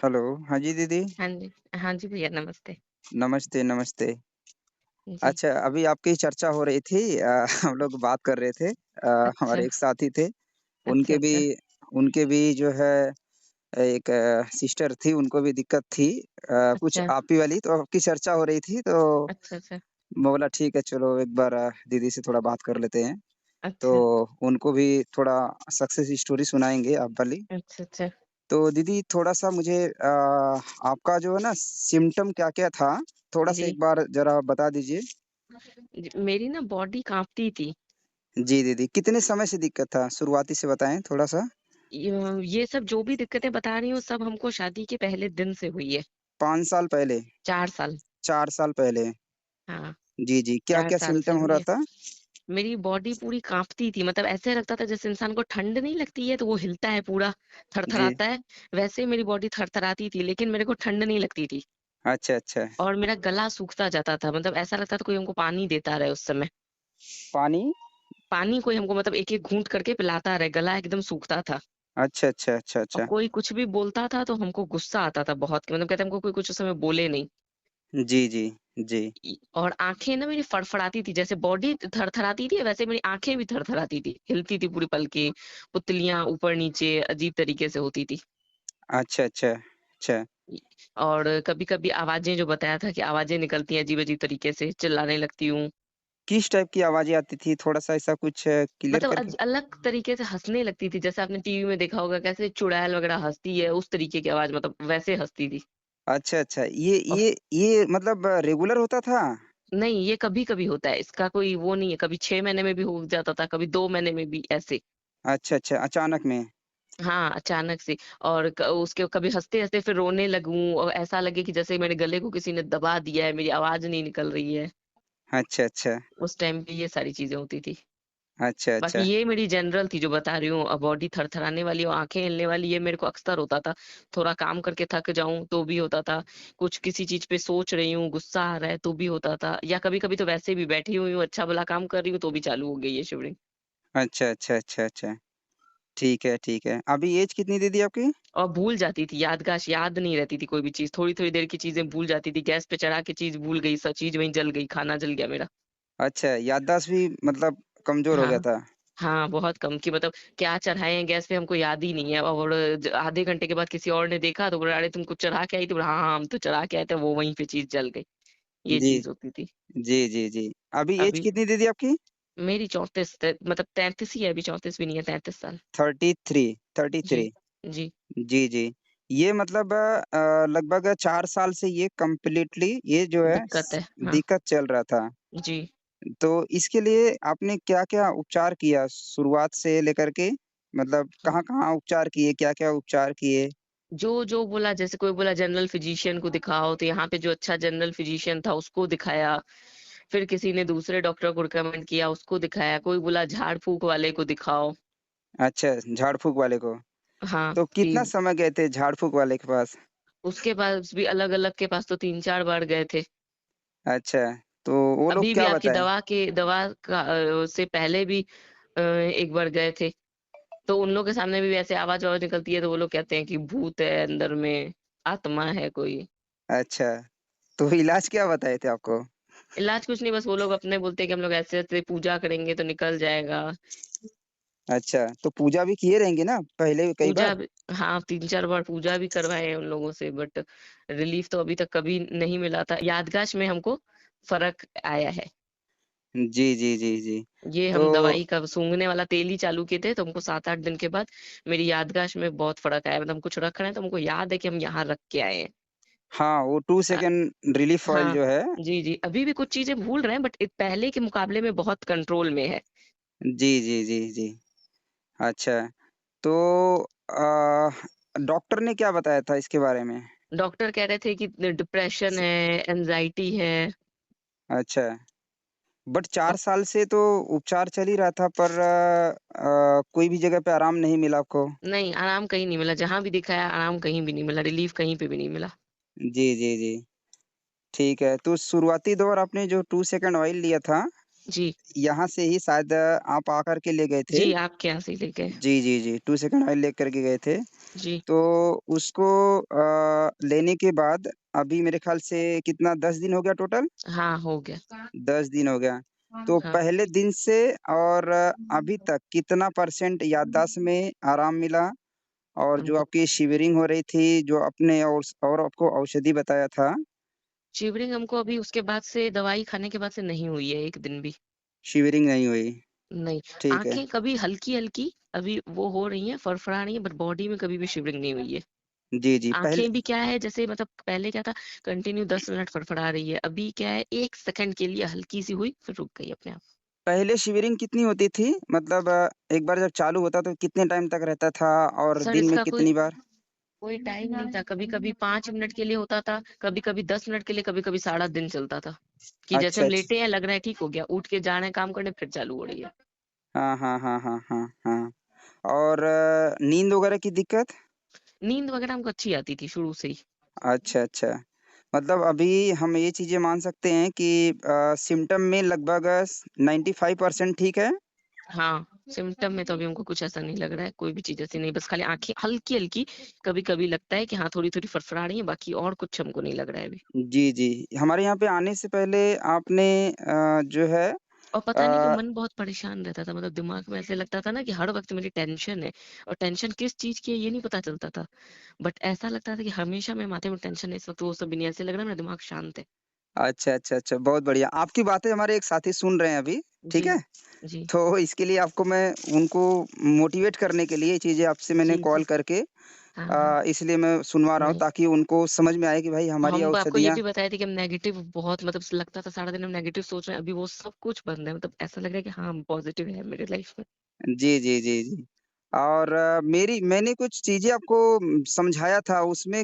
Hello, हाँ जी दीदी, हाँ जी। हाँ जी भैया नमस्ते। नमस्ते, नमस्ते। जी, अच्छा, अभी आपकी चर्चा हो रही थी हम लोग बात कर रहे थे अच्छा, हमारे एक साथी थे, अच्छा, उनके भी अच्छा, उनके भी जो है एक सिस्टर थी, उनको भी दिक्कत थी कुछ अच्छा, आप ही वाली, तो आपकी चर्चा हो रही थी, तो अच्छा, अच्छा, मैं बोला ठीक है, चलो एक बार दीदी से थोड़ा बात कर लेते हैं। तो अच्छा, उनको भी थोड़ा सक्सेस स्टोरी सुनाएँगे आप वाली। अच्छा, अच्छा। तो दीदी थोड़ा-सा मुझे आपका जो है ना सिम्पटम क्या-क्या था? थोड़ा-सा जी, एक बार ज़रा बता दीजिए? मेरी ना बॉडी काँपती थी। जी, दीदी। कितने समय से दिक्कत था? शुरुआती से बताएँ थोड़ा-सा? ये सब जो भी दिक्कतें बता रही हूँ सब हमको शादी के पहले दिन से हुई है। 5 साल पहले, 4 साल। 4 साल पहले। हाँ, जी, जी। 4 क्या-क्या साल से सिम्पटम हो हुई रहा है। था? मेरी बॉडी पूरी काँपती थी, मतलब ऐसे लगता था जैसे इंसान को ठंड नहीं लगती है तो वो हिलता है पूरा, जी। थरथराता है, वैसे ही मेरी बॉडी थरथराती थी लेकिन मेरे को ठंड नहीं लगती थी। अच्छा, अच्छा। और मेरा गला सूखता जाता था, मतलब ऐसा लगता था कोई हमको पानी देता रहे उस समय। पानी? पानी कोई हमको मतलब एक-एक घूँट करके पिलाता रहे, गला एकदम सूखता था। अच्छा, अच्छा, अच्छा, और अच्छा। कोई कुछ भी बोलता था तो हमको गुस्सा आता था बहुत, कि मतलब कहते हमको कोई कुछ उस समय बोले नहीं। जी, जी। जी। और आँखें ना मेरी फड़फड़ाती थी, जैसे बॉडी थरथराती थी वैसे मेरी आँखें भी थरथराती थी, हिलती थी पूरी पलकें, पुतलियाँ ऊपर-नीचे अजीब तरीके से होती थी। अच्छा, अच्छा। अच्छा। और कभी-कभी आवाज़ें, जो बताया था कि आवाज़ें निकलती हैं अजीब-अजीब तरीके से, चिल्लाने लगती हूँ। किस टाइप की आवाज़ें आती थी? थोड़ा-सा ऐसा कुछ क्लियर मतलब करके अलग तरीके से हँसने लगती थी, जैसे आपने टीवी में देखा होगा कैसे चुड़ैल वग़ैरह हँसती है, उस तरीके की आवाज़, मतलब वैसे हँसती थी। अच्छा, अच्छा। ये और ये ये मतलब रेगुलर होता था? नहीं, ये कभी-कभी होता है, इसका कोई वो नहीं है, कभी 6 महीने में भी हो जाता था, कभी 2 महीने में भी, ऐसे। अच्छा, अच्छा। अचानक में? हाँ, अचानक से। और क उसके कभी हँसते-हँसते फिर रोने लगूँ और ऐसा लगे कि जैसे मेरे गले को किसी ने दबा दिया है, मेरी आवाज़ नहीं निकल रही है। अच्छा, अच्छा। उस टाइम पे ये सारी चीज़ें होती थी। अच्छा, बाकी अच्छा। ये मेरी जनरल थी जो बता रही हूँ, बॉडी थरथराने वाली और आँखें हिलने वाली, ये मेरे को अक्सर होता था। थोड़ा काम करके थक जाऊँ तो भी होता था, कुछ किसी चीज़ पे सोच रही हूँ, गुस्सा आ रहा है तो भी होता था, या कभी-कभी तो वैसे भी बैठी हुई हूँ, अच्छा-भला काम कर रही हूँ तो भी चालू हो गई है शिवरिंग। अच्छा, अच्छा, अच्छा, अच्छा। ठीक है, ठीक है। अभी ऐज कितनी दीदी आपकी? और भूल जाती थी, याददाश्त याद नहीं रहती थी कोई भी चीज़, थोड़ी-थोड़ी देर की चीज़ें भूल जाती थी, गैस पे चढ़ा के चीज़ भूल गई, चीज़ वहीं जल गई, खाना जल गया मेरा। अच्छा, याददाश्त भी मतलब कमज़ोर हो गया हाँ। था। हाँ, बहुत कम, कि मतलब क्या चढ़ाए हैं गैस पे हमको याद ही नहीं है, और आधे घंटे के बाद किसी और ने देखा तो बोला, "अरे! तुम कुछ चढ़ा के आई थी?" बोला, "हाँ, हाँ, हम तो चढ़ा के आए थे।" वो वहीं पे चीज़ जल गई। ये जी। चीज़ होती थी। जी, जी, जी। अभी ऐज अभी कितनी दीदी आपकी? मेरी 34 मतलब 33 ही है, अभी 34 भी नहीं है, 33 साल। 33, जी। 33। जी, जी, जी। ये मतलब लगभग 4 साल से ये कंप्लीटली ये जो है दिक्कत है। हाँ। दिक्कत चल रहा था। जी। तो इसके लिए आपने क्या-क्या उपचार किया शुरुआत से लेकर के? मतलब कहाँ-कहाँ उपचार किए, क्या-क्या उपचार किए? जो बोला, जैसे कोई बोला जनरल फिजिशियन को दिखाओ, तो यहाँ पे जो अच्छा जनरल फिजिशियन था उसको दिखाया। फिर किसी ने दूसरे डॉक्टर को रिकमेंड किया, उसको दिखाया। कोई बोला झाड़-फूँक वाले को दिखाओ। अच्छा, झाड़-फूँक वाले को। हाँ, तो कि कितना समय गए थे झाड़-फूँक वाले के पास? उसके पास भी अलग-अलग के पास तो 3-4 बार गए थे। अच्छा, तो वो लोग अभी भी क्या आपकी बताएँ? दवा का से पहले भी एक बार गए थे। तो उन लोग के सामने भी ऐसे आवाज़-वावाज़ निकलती है तो वो लोग कहते हैं कि भूत है अंदर में, आत्मा है कोई। अच्छा, तो इलाज क्या बताए थे आपको? इलाज कुछ नहीं, बस वो लोग अपने बोलते हैं कि हम लोग ऐसे-ऐसे पूजा करेंगे तो निकल जाएगा। अच्छा, तो पूजा भी किए रहेंगे ना पहले कई पूजा बार? भी, हाँ, 3-4 बार पूजा भी करवाए हैं उन लोगों से, बट रिलीफ़ तो अभी तक कभी नहीं मिला था। याददाश्त में हमको फ़र्क आया है। जी, जी, जी, जी। ये तो हम दवाई का सूँघने वाला तेल ही चालू किए थे तो हमको 7-8 दिन के बाद मेरी याददाश्त में बहुत फ़र्क आया। मतलब हम कुछ रख रहे हैं तो हमको याद है कि हम यहाँ रख के आए हैं। हाँ, वो 2 अ, सेकंड रिलीफ ऑयल हाँ। जो है जी, जी। अभी भी कुछ चीज़ें भूल रहे हैं, बट पहले के मुकाबले में बहुत कंट्रोल में है। जी, जी, जी, जी। अच्छा, तो डॉक्टर ने क्या बताया था इसके बारे में? डॉक्टर कह रहे थे कि डिप्रेशन है, एंग्ज़ायटी है। अच्छा, बट और 4 साल से तो उपचार चल ही रहा था पर कोई भी जगह पे आराम नहीं मिला आपको? नहीं, आराम कहीं नहीं मिला, जहाँ भी दिखाया आराम कहीं भी नहीं मिला, रिलीफ़ कहीं पे भी नहीं मिला। जी, जी, जी। ठीक है, तो शुरुआती दौर आपने जो 2 सेकंड ऑयल लिया था, जी। यहाँ से ही शायद आप आकर के ले गए थे। जी, आपके यहाँ से ही लेके आए। जी, जी, जी, 2 सेकंड ऑयल लेकर के गए थे। जी। तो उसको लेने के बाद अभी मेरे ख़्याल से कितना 10 दिन हो गया टोटल? हाँ, हो गया। 10 दिन हो गया। तो हाँ, पहले दिन से और अभी तक कितना परसेंट याददाश्त में आराम मिला? और जो हमको आपकी शिवरिंग हो रही थी, जो आपने और आपको औषधि बताया था, शिवरिंग हमको अभी उसके बाद से दवाई खाने के बाद से नहीं हुई है 1 दिन भी। शिवरिंग नहीं हुई। नहीं, ठीक है। आँखें कभी हल्की-हल्की अभी वो हो रही हैं, फड़फड़ा रही हैं, बट बॉडी में कभी भी शिवरिंग नहीं हुई है। जी, जी, आँखें भी क्या है जैसे मतलब पहले क्या था कंटिन्यू 10 मिनट फड़फड़ा रही है, अभी क्या है 1 सेकंड के लिए हल्की-सी हुई फिर रुक गई अपने आप। पहले शिवरिंग कितनी होती थी? मतलब एक बार जब चालू होता तो कितने टाइम तक रहता था और सर दिन में इसका कोई कितनी बार? कोई टाइम नहीं था, कभी-कभी 5 मिनट के लिए होता था, कभी-कभी 10 मिनट के लिए, कभी-कभी सारा दिन चलता था। कि जैसे अच्छा, हम अच्छा। लेटे हैं लग रहा है ठीक हो गया, उठ के जा रहे हैं काम करने फिर चालू हो रही है। हाँ, हाँ, हाँ, हाँ, हाँ, हाँ। और नींद वगैरह की दिक्कत? नींद वगैरह हमको अच्छी आती थी शुरू से ही। अच्छा, अच्छा। मतलब अभी हम ये चीज़ें मान सकते हैं कि सिम्पटम में लगभग 95% ठीक है? हाँ, सिम्पटम में तो अभी हमको कुछ ऐसा नहीं लग रहा है, कोई भी चीज़ ऐसी नहीं, बस खाली आँखें हल्की-हल्की कभी-कभी लगता है कि हाँ, थोड़ी-थोड़ी फड़फड़ा रही हैं, बाकी और कुछ हमको नहीं लग रहा है अभी। जी, जी। हमारे यहाँ पे आने से पहले आपने जो है और पता नहीं क्यों अ, मन बहुत परेशान रहता था, मतलब दिमाग में ऐसे लगता था ना कि हर वक़्त मेरी टेंशन है और टेंशन किस चीज़ की है ये नहीं पता चलता था। बट ऐसा लगता था कि हमेशा मेरे माथे में टेंशन है, इस वक़्त वो सब भी नहीं है, ऐसे लग रहा है मेरा दिमाग शांत है। अच्छा, अच्छा, अच्छा, बहुत बढ़िया। आपकी बातें हमारे एक साथी सुन रहे हैं अभी, ठीक जी, है? जी, तो इसके लिए आपको मैं उनको मोटिवेट करने के लिए ये चीज़ें आपसे मैंने जी, कॉल जी। करके हाँ, हाँ। इसलिए मैं सुनवा रहा हूँ नहीं, ताकि उनको समझ में आए कि भाई हमारी हम आपको ये औषधियाँ भी बताए थे कि हम नेगेटिव बहुत मतलब लगता था सारा दिन हम नेगेटिव सोच रहे हैं, अभी वो सब कुछ बंद है। मतलब ऐसा लग रहा है कि हाँ, पॉज़िटिव है मेरी लाइफ़ में। जी, जी, जी, जी। और मैंने कुछ चीज़ें आपको समझाया था उसमें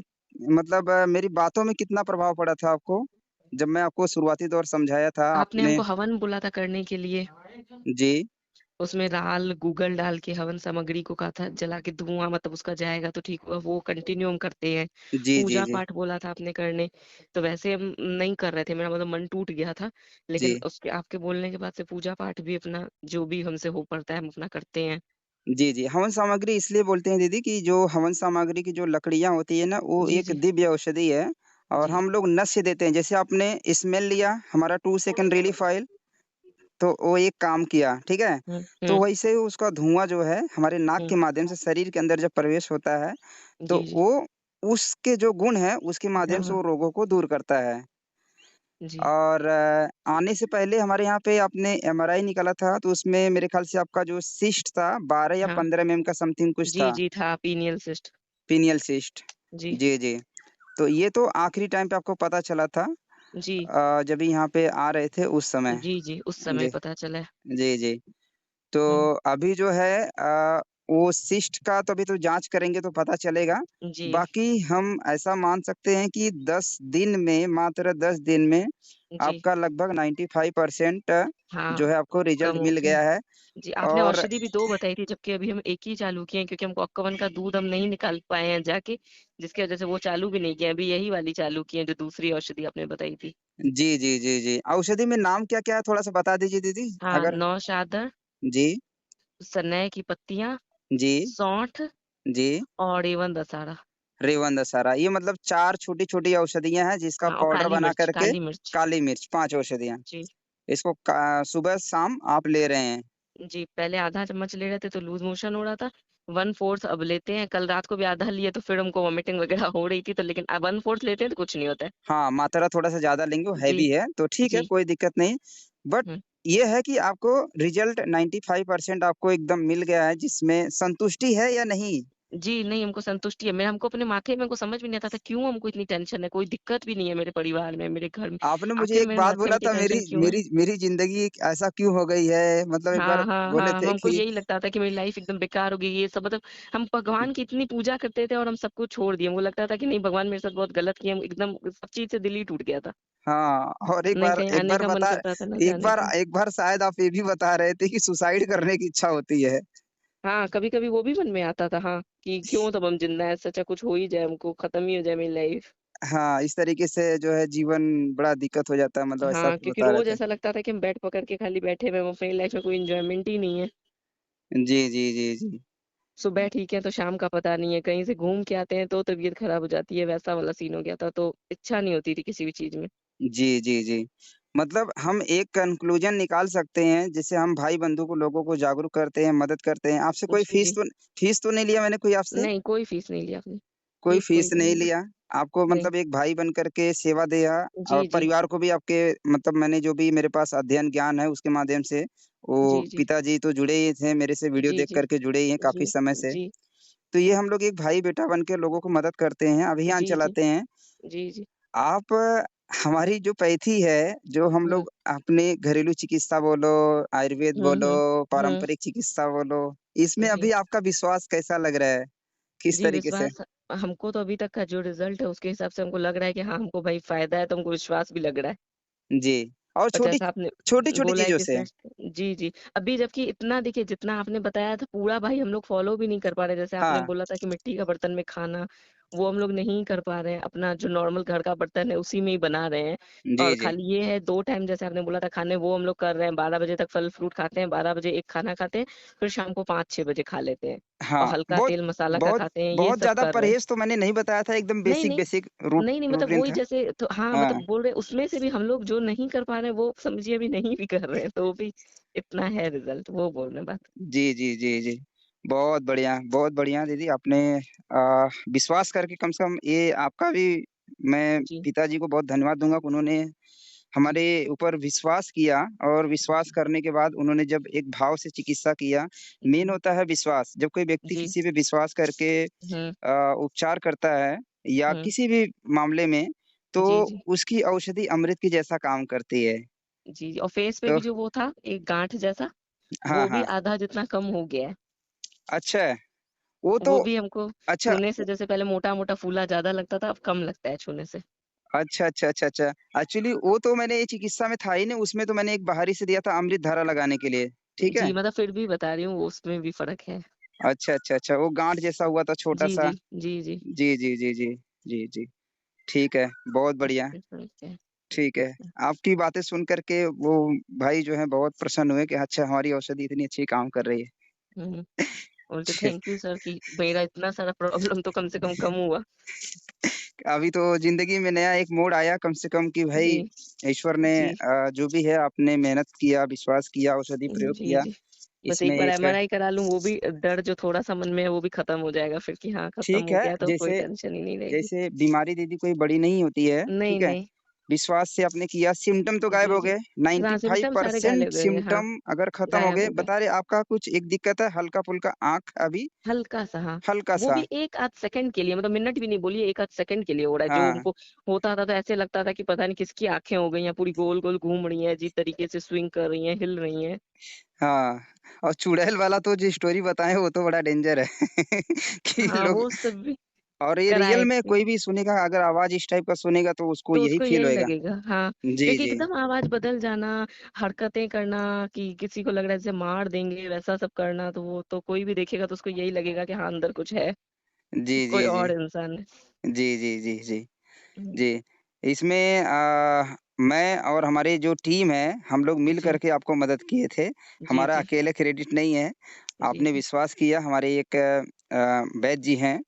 मतलब मेरी बातों में कितना प्रभाव पड़ा था आपको? जब मैं आपको शुरुआती दौर समझाया था आपने आपने हमको हवन बोला था करने के लिए, जी, उसमें राल, गूगल डाल के हवन सामग्री को कहा था जला के धुआँ मतलब उसका जाएगा तो ठीक होगा, वो कंटिन्यू हम करते हैं। जी, जी, जी, पूजा-पाठ बोला था आपने करने, तो वैसे हम नहीं कर रहे थे, मेरा मतलब मन टूट गया था। लेकिन जी। उसके आपके बोलने के बाद से पूजा-पाठ भी अपना जो भी हमसे हो पड़ता है हम अपना करते हैं। जी, जी। हवन सामग्री इसलिए बोलते हैं दीदी कि जो हवन सामग्री की जो लकड़ियाँ होती है ना, वो जी, एक जी। दिव्य औषधि है और जी। हम लोग नस्य देते हैं। जैसे आपने स्मेल लिया, हमारा 2 सेकंड रिलीफ ऑयल, तो वो एक काम किया, ठीक है? हुँ, तो हुँ। वैसे ही उसका धुआँ जो है, हमारे नाक हुँ। के माध्यम से शरीर के अंदर जब प्रवेश होता है, तो जी, जी। वो उसके जो गुण हैं, उसके हाँ, माध्यम से हाँ। वो रोगों को दूर करता है। जी। और आने से पहले हमारे यहाँ पे आपने एमआरआई निकाला था, तो उसमें मेरे ख़्याल से आपका जो सिस्ट था, 12 या हाँ। 15 एमएम का समथिंग कुछ जी, था। जी था पीनियल सिस्ट। Pineal cyst. जी। जी, जी। तो ये तो आखिरी टाइम पे आपको पता चला था जी। जब यहाँ पे आ रहे थे उस समय। जी, जी, उस समय जी। पता चला है। जी, जी। तो हुँ। अभी जो है वो सिस्ट का तो अभी तो जाँच करेंगे तो पता चलेगा। जी, बाकी हम ऐसा मान सकते हैं कि 10 दिन में मात्र 10 दिन में जी। आपका लगभग 95% हाँ, जो है आपको कम रिज़ल्ट हो मिल गया है। गया है जी, आपने और औषधि भी 2 बताई थी जबकि अभी हम 1 ही चालू किए हैं क्योंकि हमको अक्कवन का दूध हम नहीं निकाल पाए हैं जाके, जिसकी वज़ह से वो चालू भी नहीं किए हैं, अभी यही वाली चालू की है जो दूसरी औषधि आपने बताई थी। जी, जी, जी, जी। औषधि में नाम क्या-क्या है थोड़ा-सा बता दीजिए दीदी? हाँ, अगर नौशादर, जी, सनई की पत्तियाँ, जी, सौंठ जी। और एवन दशहरा। रेवन दशहरा ये मतलब 4 छोटी-छोटी औषधियाँ हैं जिसका हाँ, और पाउडर काली बना मिर्च कर के काली मिर्च। काली मिर्च 5 औषधियाँ। जी। इसको का सुबह-शाम आप ले रहे हैं। जी, पहले आधा चम्मच ले रहे थे तो लूज़ मोशन हो रहा था, 1/4 अब लेते हैं, कल रात को भी आधा लिए तो फिर हमको वॉमिटिंग वग़ैरह हो रही थी तो लेकिन 1/4 लेते हैं तो कुछ नहीं होता है। हाँ, मात्रा थोड़ा-सा ज़्यादा लेंगे, वो जी, हेवी है, तो ठीक है, जी। कोई दिक्कत नहीं। बट हुँ। ये है कि आपको रिज़ल्ट 95% आपको एकदम मिल गया है, जिसमें संतुष्टि है या नहीं? जी, नहीं हमको संतुष्टि है। मैं हमको अपने माथे में को समझ भी नहीं आता था क्यों हमको इतनी टेंशन है, कोई दिक्कत भी नहीं है मेरे परिवार में, मेरे घर में। आपने मुझे आखिर एक मेरे बात माथे में बोला इतनी था मेरी टेंशन क्यों है? मेरी मेरी ज़िंदगी ऐसा क्यों हो गई है? मतलब एक बार हाँ, हाँ, बोले हाँ, थे हमको कि यही लगता था कि मेरी लाइफ़ एकदम बेकार हो गई है ये सब मतलब हम भगवान की इतनी पूजा करते थे और हम सब कुछ छोड़ दिए। हमको लगता था कि नहीं भगवान मेरे साथ बहुत गलत किए, हम एकदम सब चीज़ से दिल ही टूट गया था। हाँ, और नहीं कहीं आने का मन करता था, ना जाने का। एक बार शायद आप ये भी बता रहे थे कि सुसाइड करने की इच्छा होती है। हाँ, कभी-कभी वो भी मन में आता था हाँ, कि क्यों तब हम ज़िंदा हैं, इससे अच्छा कुछ हो ही जाए हमको, खत्म ही हो जाए मेरी लाइफ़। हाँ, इस तरीके से जो है जीवन बड़ा दिक्कत हो जाता है मतलब ऐसा हाँ, आप क्योंकि बता रहे रोज़ थे। ऐसा लगता था कि हम बेड पकड़ के खाली बैठे हुए हैं, अपनी लाइफ़ में कोई एन्जॉयमेंट ही नहीं है। जी, जी, जी, जी। सुबह ठीक है तो शाम का पता नहीं है, कहीं से घूम के आते हैं तो तबीयत खराब हो जाती है, वैसा वाला सीन हो गया था, तो इच्छा नहीं होती थी किसी भी चीज़ में। जी, जी, जी। मतलब हम एक कन्क्लूज़न निकाल सकते हैं, जिससे हम भाई-बंधु को लोगों को जागरूक करते हैं, मदद करते हैं। आपसे कोई जी, जी। फ़ीस तो नहीं लिया मैंने कोई आपसे? नहीं, कोई फ़ीस नहीं लिया आपने, कोई 1 फ़ीस पॉइंट भी नहीं नहीं लिया। लिया। आपको नहीं। मतलब एक भाई बन कर के सेवा दिया और जी, जी। परिवार को भी आपके मतलब मैंने जो भी मेरे पास अध्ययन ज्ञान है उसके माध्यम से वो जी, जी। पिताजी तो जुड़े ही थे, मेरे से वीडियो जी, देख जी। कर के जुड़े ही हैं काफ़ी जी, समय से। जी। तो ये हम लोग एक भाई-बेटा बन के लोगों को मदद करते हैं, अभियान जी, जी। चलाते हैं। जी, जी। आप हमारी जो पैथी है, जो हम हुँ। लोग अपने घरेलू चिकित्सा बोलो, आयुर्वेद हुँ, बोलो, हुँ। हुँ। पारंपरिक चिकित्सा बोलो, इसमें जी। अभी आपका विश्वास कैसा लग रहा है? किस जी, तरीके से? विश्वास हमको तो अभी तक का जो रिज़ल्ट है उसके हिसाब से हमको लग रहा है कि हाँ, हमको भाई फ़ायदा है तो हमको विश्वास भी लग रहा है। जी, और और जैसा आपने छोटी-छोटी बोला है चीज़ों कि से। स्वस्थ जी, जी। अभी जबकि इतना देखिए जितना आपने बताया था पूरा भाई हम लोग फ़ॉलो भी नहीं कर पा रहे। जैसे आपने हाँ, बोला था कि मिट्टी का बर्तन में खाना, वो हम लोग नहीं कर पा रहे हैं। अपना जो नॉर्मल घर का बर्तन है उसी में ही बना रहे हैं। जी, और जी। खाली ये है 2 टाइम जैसे आपने बोला था खाने वो हम लोग कर रहे हैं। 12 बजे तक फल-फ्रूट खाते हैं, 12 बजे एक खाना खाते हैं, फिर शाम को 5-6 बजे खा लेते हैं। और हाँ, हल्का बहुत तेल मसाला का बहुत खाते हैं, ये बहुत सब ज़्यादा कर रहे हैं। परहेज़ तो मैंने नहीं बताया था, एकदम नहीं, नहीं। बेसिक नहीं, नहीं मतलब रूटीन वही था। जैसे तो हाँ, हाँ, मतलब बोल रहे उसमें से भी हम लोग जो नहीं कर पा रहे हैं वो समझिए अभी नहीं भी कर रहे हैं, तो वो भी इतना है रिज़ल्ट, वो बोल रहे हैं बात। जी, जी, जी, जी। बहुत बढ़िया दीदी आपने विश्वास करके कम से कम ये आपका भी मैं जी, पिताजी को बहुत धन्यवाद दूँगा कि उन्होंने जी, हमारे ऊपर विश्वास किया और विश्वास जी, करने के बाद उन्होंने जब एक भाव से चिकित्सा किया, मेन जी, होता है विश्वास। जब कोई व्यक्ति जी, किसी पे विश्वास करके हुँ, उपचार करता है या हुँ, किसी किसी भी मामले में, जी, तो जी, उसकी औषधि अमृत की जैसा काम करती है। जी, और फेस पे तो भी जो वो था एक गाँठ जैसा, हाँ, वो भी हाँ। आधा जितना कम हो गया है। अच्छा, वो तो वो भी हमको अच्छा छूने से जैसे पहले मोटा-मोटा फूला ज़्यादा लगता था, अब कम लगता है छूने से। अच्छा, अच्छा, अच्छा, अच्छा। एक्चुअली वो तो मैंने ये चिकित्सा में था ही नहीं, उसमें तो मैंने एक बाहरी से दिया था अमृत धारा लगाने के लिए, ठीक है? जी, मतलब फिर भी बता रही हूँ, उसमें भी फ़र्क है। अच्छा, अच्छा, अच्छा, वो गाँठ जैसा हुआ था जी, छोटा-सा। जी, जी, जी। जी, जी, जी, जी। जी, जी। ठीक है, बहुत बढ़िया, उसमें फ़र्क है। ठीक है। आपकी बातें सुन कर के वो भाई जो हैं बहुत प्रसन्न हुए कि अच्छा हमारी औषधि इतनी अच्छी काम कर रही है। हुँ। बोलते थैंक यू सर कि मेरा इतना सारा प्रॉब्लम तो कम से कम हुआ। अभी तो ज़िंदगी में नया एक मोड़ आया कम से कम कि भाई जी, ईश्वर ने जी, जो भी है आपने मेहनत किया, विश्वास किया, औषधि प्रयोग जी, किया, जी। बस इसमें एक बार एक एमआरआई करा लूँ वो भी डर जो थोड़ा-सा मन में है वो भी खत्म हो जाएगा फिर कि हाँ, खत्म ठीक हो है, गया तो कोई जैसे टेंशन ही नहीं रहेगी। जैसे बीमारी दीदी कोई बड़ी नहीं होती है, नहीं, ठीक है? नहीं। विश्वास से आपने किया, सिम्पटम तो गायब जी, हो जी। गए, हाँ, सिम्पटम सारे गायब 95% हो गए हाँ, सिम्पटम अगर खत्म हो गायब गए, हो गए। बता रहे आपका कुछ एक दिक्कत है हल्का-फुल्का आँख अभी हल्का-सा हाँ, वो हल्का-सा भी 1 आध सेकंड के लिए मतलब मिनट भी नहीं बोलिए 1 आध सेकंड के लिए हो रहा है। जो हाँ, उनको होता था तो ऐसे लगता था कि पता नहीं किसकी आँखें हो गई हैं, पूरी गोल-गोल घूम रही हैं, अजीब तरीके से स्विंग कर रही हैं, हिल रही हैं। हाँ। और चुड़ैल वाला तो जो स्टोरी बताए वो तो बड़ा डेंजर है कि हाँ, लोग वो सब भी और ये रियल कराए में थे। कोई भी सुनेगा अगर आवाज़ इस टाइप का सुनेगा तो उसको तो यही उसको फ़ील यही होएगा। लगेगा हाँ, जी, क्योंकि जी। एकदम आवाज़ बदल जाना, हरकतें करना कि किसी को लग रहा है जैसे मार देंगे वैसा सब करना, तो वो तो कोई भी देखेगा तो उसको यही लगेगा कि हाँ, अंदर कुछ है, जी, जी, कोई जी। और इंसान है। जी, जी, जी, जी। हुँ, जी, इसमें मैं और हमारी जो टीम है, हम लोग मिल कर जी, के आपको मदद किए थे। जी, हमारा जी, अकेले क्रेडिट नहीं है। जी, आपने जी, विश्वास किया हमारे एक वैद्य जी हैं,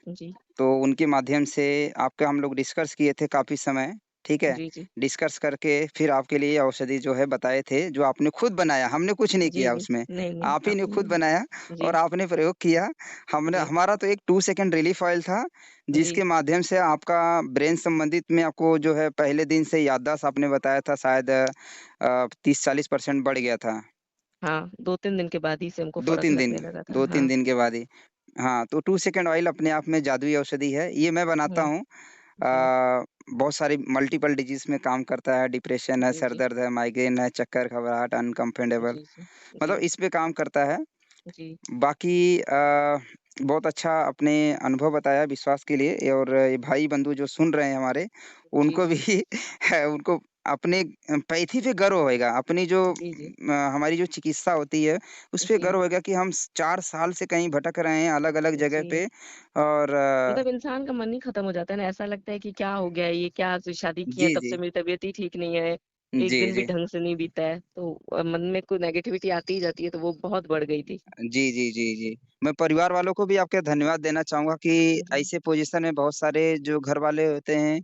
जी, तो उनके माध्यम से आपका हम लोग डिस्कस किए थे काफ़ी समय, ठीक है? जी, जी, डिस्कस करके फिर आपके लिए औषधि जो है बताए थे, जो आपने खुद बनाया, हमने कुछ नहीं जी, किया जी, उसमें। नहीं, नहीं, आप ही ने आपने खुद नहीं बनाया जी, और आपने प्रयोग किया। हमने जी, हमारा तो एक 2 सेकंड रिलीफ़ ऑयल था, जी, जिसके माध्यम से आपका ब्रेन संबंधित में आपको जो है पहले दिन से याददाश्त आपने बताया था शायद 30-40% बढ़ गया था। हाँ, 2-3 दिन के बाद ही से हमको फ़र्क 2-3 दिन लगने लगा था। 2-3 हाँ, दिन के बाद ही। हाँ, तो 2 सेकंड ऑयल अपने आप में जादुई औषधि है। ये मैं बनाता हुँ, हूँ। जी, बहुत सारी मल्टीपल डिजीज़ में काम करता है, डिप्रेशन है, जी, सर जी, दर्द है, माइग्रेन है, चक्कर, घबराहट, अनकम्फर्टेबल जी, जी, मतलब जी, इस पे काम करता है। जी, बाकी बहुत अच्छा आपने अनुभव बताया विश्वास के लिए और ये भाई-बंधु जो सुन रहे हैं हमारे, जी, उनको भी जी, है उनको अपने पैथी पे गर्व होएगा, अपनी जो जी, जी। हमारी जो चिकित्सा होती है, उस पे जी, गर्व होएगा कि हम 4 साल से कहीं भटक रहे हैं अलग-अलग जगह जी। पे और मतलब इंसान का मन ही खत्म हो जाता है ना, ऐसा लगता है कि क्या हो गया है, ये क्या शादी की है जी, तब जी। से मेरी तबीयत ही ठीक नहीं है, एक जी, दिन भी जी। ढंग से नहीं बीता है, तो मन में कोई नेगेटिविटी आती ही जाती है, तो वो बहुत बढ़ गई थी। जी, जी, जी, जी। मैं परिवार वालों को भी आपके धन्यवाद देना चाहूँगा कि जी, ऐसे पोज़ीशन में बहुत सारे जो घर वाले होते हैं,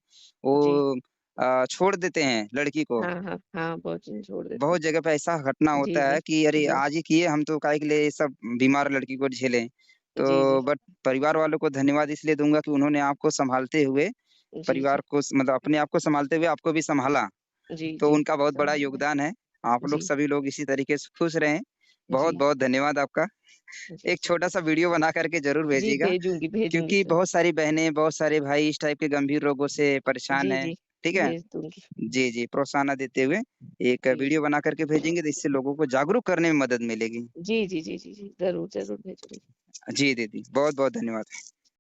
जी। वो छोड़ देते हैं लड़की को। हाँ, हाँ, हाँ, बहुत चीज़ें छोड़ देते हैं। बहुत जगह पे ऐसा घटना जी, होता जी। है कि अरे जी। आज ही किए हम तो काहे के लिए ये सब बीमार लड़की को झेलें। जी, तो जी। बट परिवार वालों को धन्यवाद इसलिए दूँगा कि उन्होंने आपको सँभालते हुए जी, परिवार जी। को मतलब अपने आप को सँभालते हुए आपको भी सँभाला। जी, तो जी। उनका बहुत बड़ा समझ गए। योगदान है। आप लोग जी, सभी लोग इसी तरीके से खुश रहें। जी, बहुत-बहुत धन्यवाद आपका। जी, एक जी। छोटा-सा वीडियो बना कर के ज़रूर जी, भेजिएगा, भेजूँगी, भेजूँगी क्योंकि ज़रूर। बहुत सारी बहनें, बहुत सारे भाई इस टाइप के गंभीर रोगों से परेशान जी, हैं। जी। ठीक है? भेज दूँगी। जी, जी, प्रोत्साहन देते हुए एक जी। वीडियो बना कर के भेजेंगे, तो इससे लोगों को जागरूक करने में मदद मिलेगी। जी, जी, जी, जी, जी। ज़रूर, ज़रूर भेजूँगी। जी, दीदी, बहुत-बहुत धन्यवाद।